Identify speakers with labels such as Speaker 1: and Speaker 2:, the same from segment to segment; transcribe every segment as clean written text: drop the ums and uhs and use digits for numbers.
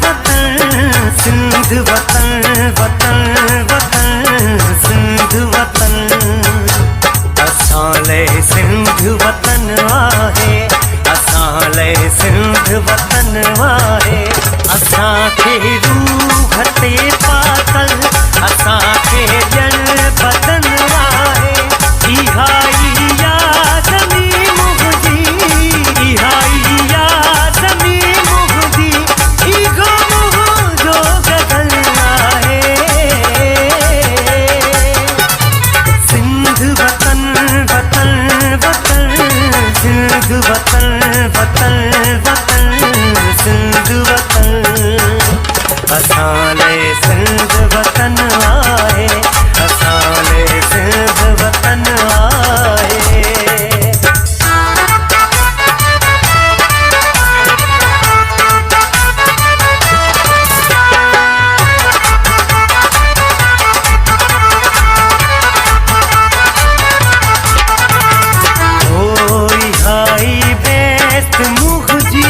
Speaker 1: वतन सिंध वतन वतन वतन सिंध वतन असां लाइ सिंध वतन आहे असां लाइ सिंध वतन आहे असांखे रूह ते पातल असांखे ॼण बदन आहे इहा ई याद में मुंहिंजी इहा ई याद में मुंहिंजी इहो मुंहिंजो गगन आहे सिंध वतन वतन वतन सिंध वतन वतन वतन सिंध वतन असां लाइ सिंध वतन आहे असां लाइ सिंध वतन आहे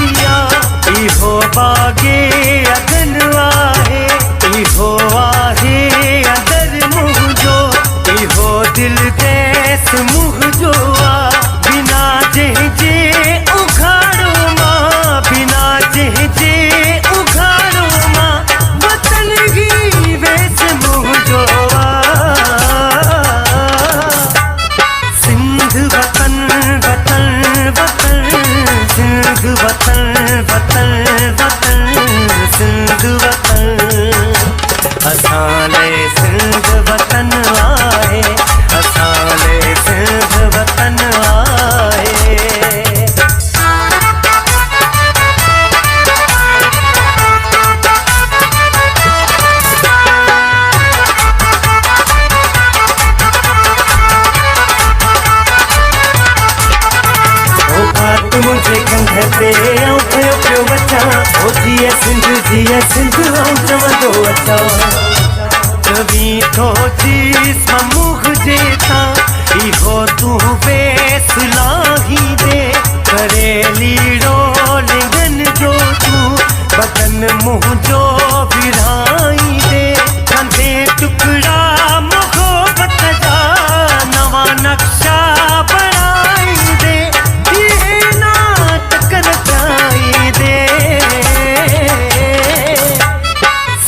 Speaker 1: इहो बागे अगन आहे इहो आहे अंदर मुंहिंजो इहो दिल देस मुंहिंजो आहे बिना जंहिंजे उघाड़ो मां बिना जंहिंजे उघाड़ो मां वतन ई वेस मुंहिंजो आहे सिंध वतन वतन वतन सिंध वतन वतन वतन सिंध वतन असां लाइ सिंध वतन आहे असां लाइ सिंध वतन आहे मुझे कंध ते आऊं पियो पियो बचा ओ जिए सिंध आऊं चवंदो अचा कभी तो चीज़ मुझे था इहो तूं वेस लाही दे करे लीड़ो लिंगन जो तूं बदन मुंहिंजो विराई दे कंधे टुकड़ा मोहब्बत जा नवां नक्शा बणाई दे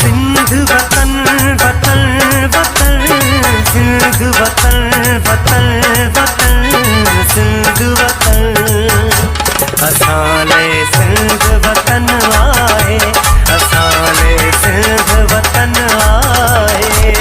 Speaker 1: सिंध वतन वतन वतन सिंध वतन वतन वतन सिंध वतन असां लाइ सिंध वतन आहे असां लाइ सिंध वतन आहे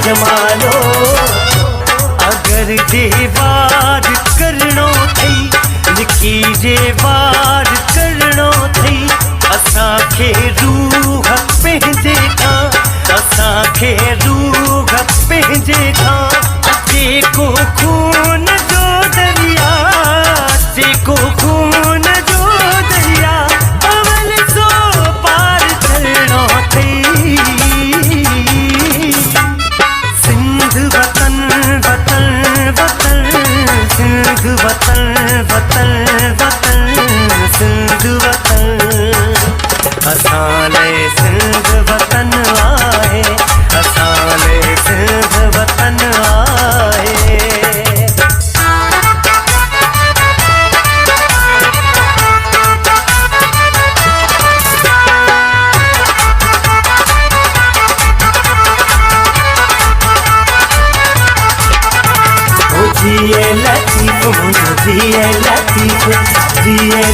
Speaker 1: जमालो अगर जे वार करणो थई लिखी जे वार करणो थई असांखे रूह पंहिंजे खां असांखे रूह पंहिंजे खां जेको खून जो दरिया जेको खून जो दरिया अवल सो पार करणो थई वतन वतन वतन सिंध वतन वतन वतन सिंध वतन असां लाइ सिंध वतन आहे असां लाइ सिंध वतन आहे जिए लतीफ मुझे जिए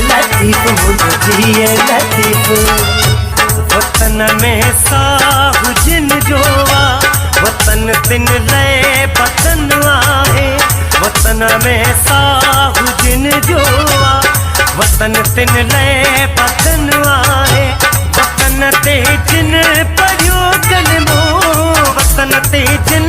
Speaker 1: लतीफ मुझे जिए लतीफ वतन में साहु जिन जो वतन तिन लाइ बतन आहे वतन में साहु जिन जो वतन तिन लाइ बतन आहे वतन ते जिन परियो कलमो वतन ते जिन